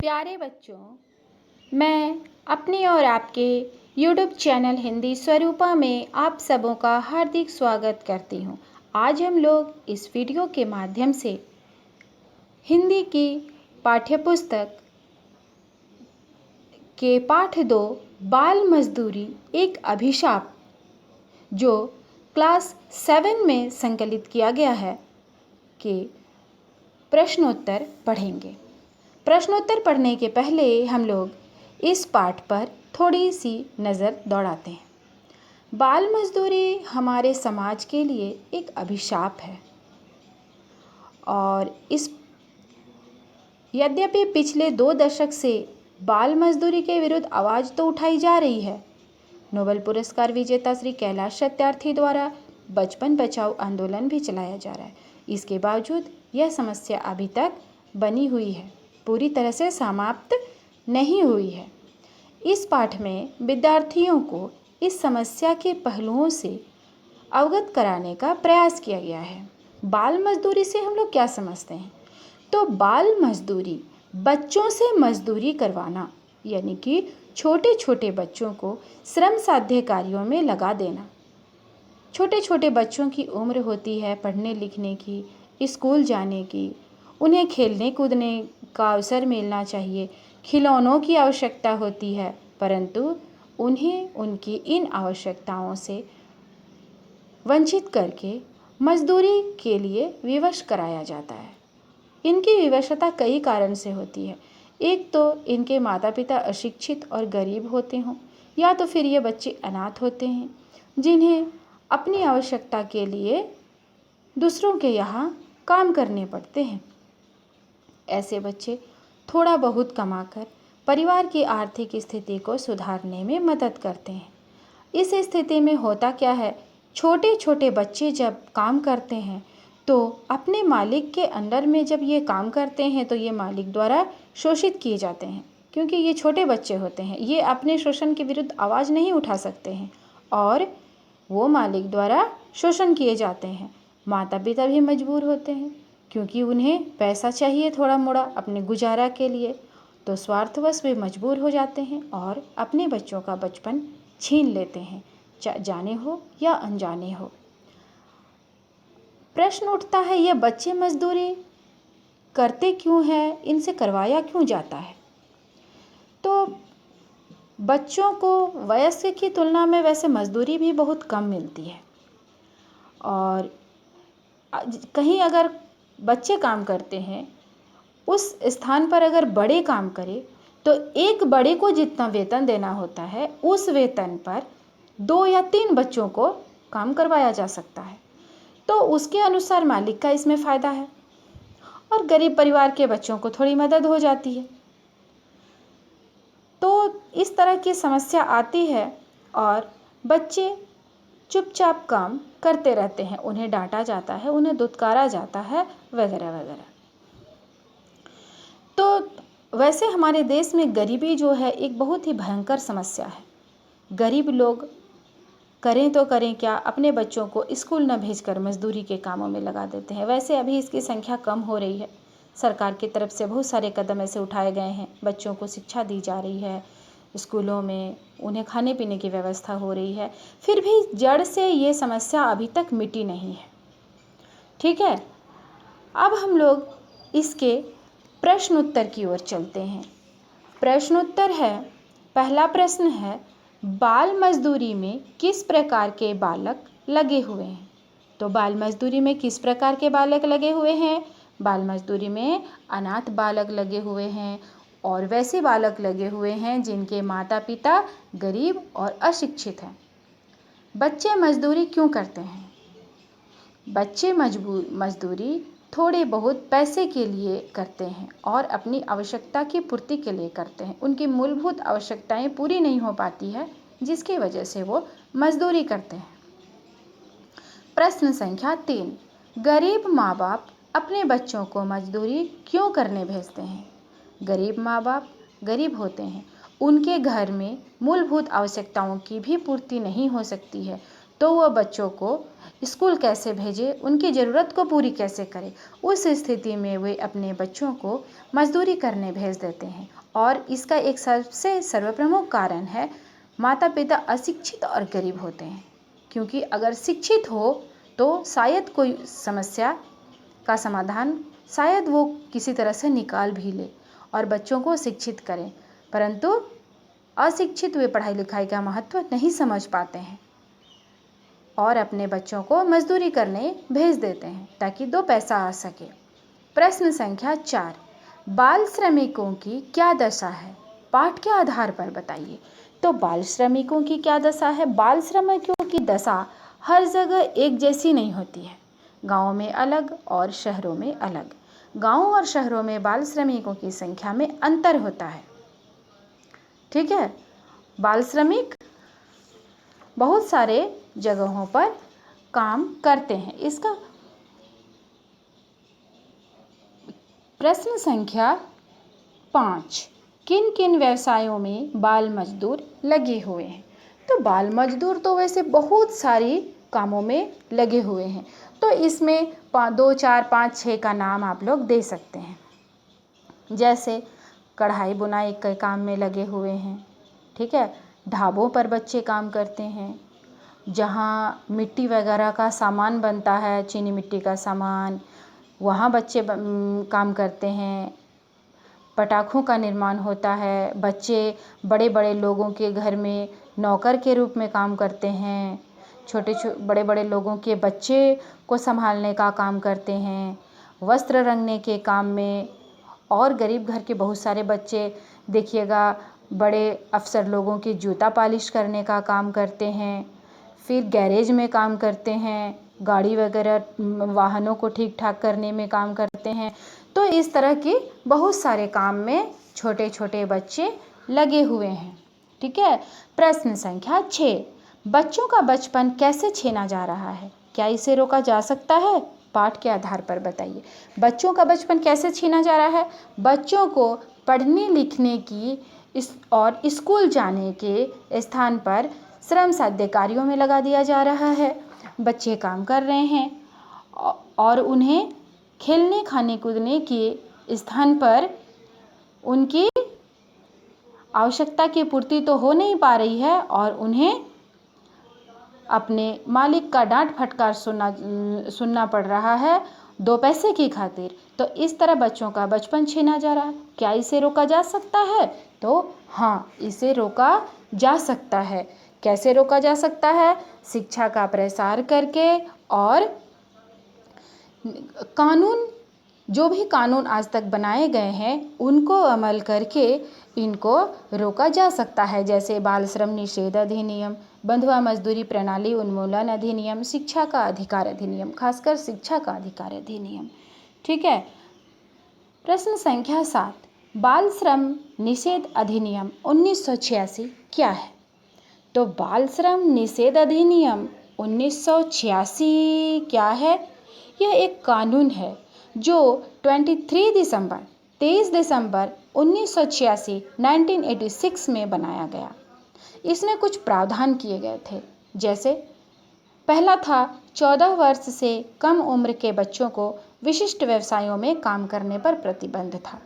प्यारे बच्चों, मैं अपनी और आपके यूट्यूब चैनल हिंदी स्वरूपा में आप सबों का हार्दिक स्वागत करती हूँ। आज हम लोग इस वीडियो के माध्यम से हिंदी की पाठ्यपुस्तक के पाठ 2 बाल मजदूरी एक अभिशाप, जो क्लास 7 में संकलित किया गया है, के प्रश्नोत्तर पढ़ेंगे। प्रश्नोत्तर पढ़ने के पहले हम लोग इस पाठ पर थोड़ी सी नज़र दौड़ाते हैं। बाल मजदूरी हमारे समाज के लिए एक अभिशाप है और यद्यपि पिछले 2 दशक से बाल मजदूरी के विरुद्ध आवाज़ तो उठाई जा रही है। नोबेल पुरस्कार विजेता श्री कैलाश सत्यार्थी द्वारा बचपन बचाओ आंदोलन भी चलाया जा रहा है। इसके बावजूद यह समस्या अभी तक बनी हुई है, पूरी तरह से समाप्त नहीं हुई है। इस पाठ में विद्यार्थियों को इस समस्या के पहलुओं से अवगत कराने का प्रयास किया गया है। बाल मजदूरी से हम लोग क्या समझते हैं? तो बाल मजदूरी बच्चों से मजदूरी करवाना, यानी कि छोटे छोटे बच्चों को श्रम साध्य कार्यों में लगा देना। छोटे छोटे बच्चों की उम्र होती है पढ़ने लिखने की, स्कूल जाने की, उन्हें खेलने कूदने का अवसर मिलना चाहिए, खिलौनों की आवश्यकता होती है, परंतु उन्हें उनकी इन आवश्यकताओं से वंचित करके मजदूरी के लिए विवश कराया जाता है। इनकी विवशता कई कारण से होती है। एक तो इनके माता पिता अशिक्षित और गरीब होते हों, या तो फिर ये बच्चे अनाथ होते हैं जिन्हें अपनी आवश्यकता के लिए दूसरों के यहाँ काम करने पड़ते हैं। ऐसे बच्चे थोड़ा बहुत कमाकर परिवार की आर्थिक स्थिति को सुधारने में मदद करते हैं। इस स्थिति में होता क्या है, छोटे छोटे बच्चे जब काम करते हैं तो अपने मालिक के अंडर में जब ये काम करते हैं तो ये मालिक द्वारा शोषित किए जाते हैं, क्योंकि ये छोटे बच्चे होते हैं, ये अपने शोषण के विरुद्ध आवाज़ नहीं उठा सकते हैं और वो मालिक द्वारा शोषण किए जाते हैं। माता पिता भी मजबूर होते हैं क्योंकि उन्हें पैसा चाहिए थोड़ा मोड़ा अपने गुजारा के लिए, तो स्वार्थवश वे मजबूर हो जाते हैं और अपने बच्चों का बचपन छीन लेते हैं, जाने हो या अनजाने हो। प्रश्न उठता है, ये बच्चे मजदूरी करते क्यों हैं, इनसे करवाया क्यों जाता है? तो बच्चों को वयस्क की तुलना में वैसे मजदूरी भी बहुत कम मिलती है और कहीं अगर बच्चे काम करते हैं, उस स्थान पर अगर बड़े काम करें तो एक बड़े को जितना वेतन देना होता है उस वेतन पर 2 या 3 बच्चों को काम करवाया जा सकता है। तो उसके अनुसार मालिक का इसमें फ़ायदा है और गरीब परिवार के बच्चों को थोड़ी मदद हो जाती है। तो इस तरह की समस्या आती है और बच्चे चुपचाप काम करते रहते हैं, उन्हें डांटा जाता है, उन्हें दुत्कारा जाता है, वगैरह वगैरह। तो वैसे हमारे देश में गरीबी जो है एक बहुत ही भयंकर समस्या है। गरीब लोग करें तो करें क्या, अपने बच्चों को स्कूल न भेजकर मजदूरी के कामों में लगा देते हैं। वैसे अभी इसकी संख्या कम हो रही है, सरकार की तरफ से बहुत सारे कदम ऐसे उठाए गए हैं, बच्चों को शिक्षा दी जा रही है, स्कूलों में उन्हें खाने पीने की व्यवस्था हो रही है, फिर भी जड़ से ये समस्या अभी तक मिटी नहीं है। ठीक है, अब हम लोग इसके प्रश्न उत्तर की ओर चलते हैं। प्रश्नोत्तर है, पहला प्रश्न है, बाल मजदूरी में किस प्रकार के बालक लगे हुए हैं? तो बाल मजदूरी में किस प्रकार के बालक लगे हुए हैं? बाल मजदूरी में अनाथ बालक लगे हुए हैं और वैसे बालक लगे हुए हैं जिनके माता पिता गरीब और अशिक्षित हैं। बच्चे मजदूरी क्यों करते हैं? बच्चे मजदूरी थोड़े बहुत पैसे के लिए करते हैं और अपनी आवश्यकता की पूर्ति के लिए करते हैं। उनकी मूलभूत आवश्यकताएं पूरी नहीं हो पाती है, जिसकी वजह से वो मजदूरी करते हैं। प्रश्न संख्या 3, गरीब माँ बाप अपने बच्चों को मजदूरी क्यों करने भेजते हैं? गरीब माँ बाप गरीब होते हैं, उनके घर में मूलभूत आवश्यकताओं की भी पूर्ति नहीं हो सकती है, तो वह बच्चों को स्कूल कैसे भेजे, उनकी ज़रूरत को पूरी कैसे करे। उस स्थिति में वे अपने बच्चों को मजदूरी करने भेज देते हैं। और इसका एक सबसे सर्वप्रमुख कारण है, माता पिता अशिक्षित और गरीब होते हैं। क्योंकि अगर शिक्षित हो तो शायद कोई समस्या का समाधान शायद वो किसी तरह से निकाल भी ले और बच्चों को शिक्षित करें, परंतु अशिक्षित वे पढ़ाई लिखाई का महत्व नहीं समझ पाते हैं और अपने बच्चों को मजदूरी करने भेज देते हैं ताकि 2 पैसा आ सके। प्रश्न संख्या 4, बाल श्रमिकों की क्या दशा है, पाठ के आधार पर बताइए। तो बाल श्रमिकों की क्या दशा है? बाल श्रमिकों की दशा हर जगह एक जैसी नहीं होती है, गाँव में अलग और शहरों में अलग। गाँव और शहरों में बाल श्रमिकों की संख्या में अंतर होता है। ठीक है, बाल श्रमिक बहुत सारे जगहों पर काम करते हैं। इसका प्रश्न संख्या 5, किन किन व्यवसायों में बाल मजदूर लगे हुए हैं? तो बाल मजदूर तो वैसे बहुत सारी कामों में लगे हुए हैं, तो इसमें 2, 4, 5, 6 का नाम आप लोग दे सकते हैं। जैसे कढ़ाई बुनाई के काम में लगे हुए हैं, ठीक है, ढाबों पर बच्चे काम करते हैं, जहाँ मिट्टी वगैरह का सामान बनता है, चीनी मिट्टी का सामान, वहाँ बच्चे काम करते हैं। पटाखों का निर्माण होता है, बच्चे बड़े बड़े लोगों के घर में नौकर के रूप में काम करते हैं, बड़े बड़े लोगों के बच्चे को संभालने का काम करते हैं, वस्त्र रंगने के काम में। और गरीब घर के बहुत सारे बच्चे देखिएगा बड़े अफसर लोगों के जूता पॉलिश करने का काम करते हैं, फिर गैरेज में काम करते हैं, गाड़ी वगैरह वाहनों को ठीक ठाक करने में काम करते हैं। तो इस तरह के बहुत सारे काम में छोटे छोटे बच्चे लगे हुए हैं। ठीक है। प्रश्न संख्या 6, बच्चों का बचपन कैसे छीना जा रहा है, क्या इसे रोका जा सकता है? पाठ के आधार पर बताइए। बच्चों का बचपन कैसे छीना जा रहा है? बच्चों को पढ़ने लिखने की और स्कूल जाने के स्थान पर श्रम साध्य कार्यों में लगा दिया जा रहा है। बच्चे काम कर रहे हैं और उन्हें खेलने खाने कूदने के स्थान पर उनकी आवश्यकता की पूर्ति तो हो नहीं पा रही है और उन्हें अपने मालिक का डांट फटकार सुनना पड़ रहा है 2 पैसे की खातिर। तो इस तरह बच्चों का बचपन छीना जा रहा है। क्या इसे रोका जा सकता है? तो हाँ, इसे रोका जा सकता है। कैसे रोका जा सकता है? शिक्षा का प्रसार करके और कानून, जो भी कानून आज तक बनाए गए हैं उनको अमल करके इनको रोका जा सकता है। जैसे बाल श्रम निषेध अधिनियम, बंधुआ मजदूरी प्रणाली उन्मूलन अधिनियम, शिक्षा का अधिकार अधिनियम, खासकर शिक्षा का अधिकार अधिनियम। ठीक है। प्रश्न संख्या 7, बाल श्रम निषेध अधिनियम 1986 क्या है? तो बाल श्रम निषेध अधिनियम 1986 क्या है? यह एक कानून है जो 23 दिसंबर 1986 1986 में बनाया गया। इसमें कुछ प्रावधान किए गए थे, जैसे पहला था 14 वर्ष से कम उम्र के बच्चों को विशिष्ट व्यवसायों में काम करने पर प्रतिबंध था।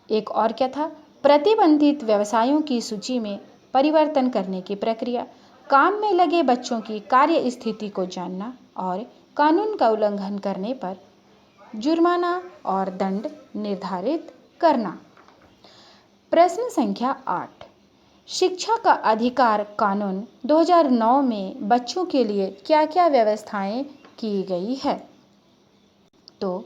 एक और क्या था? प्रतिबंधित व्यवसायों की सूची में परिवर्तन करने की प्रक्रिया, काम में लगे बच्चों की कार्य स्थिति को जानना और कानून का उल्लंघन करने पर जुर्माना और दंड निर्धारित करना। प्रश्न संख्या 8, शिक्षा का अधिकार कानून 2009 में बच्चों के लिए क्या क्या व्यवस्थाएं की गई है? तो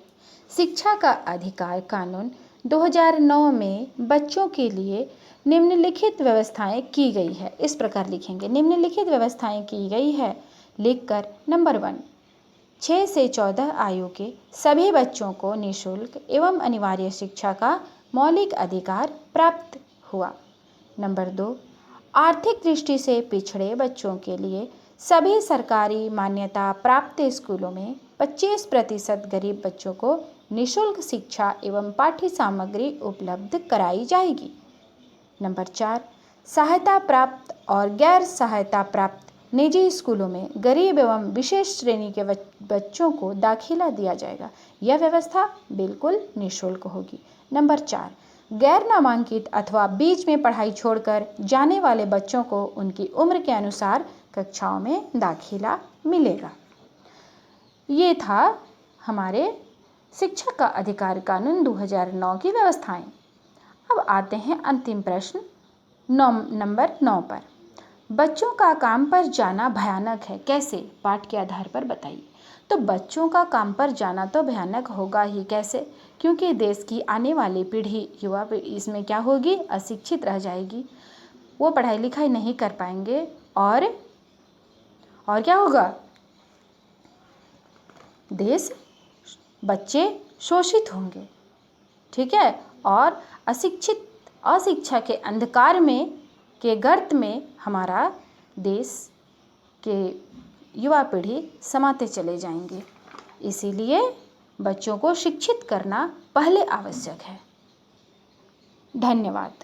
शिक्षा का अधिकार कानून 2009 में बच्चों के लिए निम्नलिखित व्यवस्थाएं की गई है। इस प्रकार लिखेंगे, निम्नलिखित व्यवस्थाएं की गई है लिखकर नंबर 1, 6 से 14 आयु के सभी बच्चों को निःशुल्क एवं अनिवार्य शिक्षा का मौलिक अधिकार प्राप्त हुआ। नंबर 2, आर्थिक दृष्टि से पिछड़े बच्चों के लिए सभी सरकारी मान्यता प्राप्त स्कूलों में 25% गरीब बच्चों को निःशुल्क शिक्षा एवं पाठ्य सामग्री उपलब्ध कराई जाएगी। नंबर 4, सहायता प्राप्त और गैर सहायता प्राप्त निजी स्कूलों में गरीब एवं विशेष श्रेणी के बच्चों को दाखिला दिया जाएगा। यह व्यवस्था बिल्कुल निःशुल्क होगी। नंबर 4, गैर नामांकित अथवा बीच में पढ़ाई छोड़कर जाने वाले बच्चों को उनकी उम्र के अनुसार कक्षाओं में दाखिला मिलेगा। ये था हमारे शिक्षा का अधिकार कानून 2009 की व्यवस्थाएं। अब आते हैं अंतिम प्रश्न नंबर 9 पर। बच्चों का काम पर जाना भयानक है, कैसे? पाठ के आधार पर बताइए। तो बच्चों का काम पर जाना तो भयानक होगा ही, कैसे? क्योंकि देश की आने वाली पीढ़ी, युवा पीढ़ी इसमें क्या होगी? अशिक्षित रह जाएगी। वो पढ़ाई लिखाई नहीं कर पाएंगे और क्या होगा? बच्चे शोषित होंगे, ठीक है? और अशिक्षा के अंधकार में के गर्त में हमारा देश के युवा पीढ़ी समाते चले जाएंगे। इसीलिए बच्चों को शिक्षित करना पहले आवश्यक है। धन्यवाद।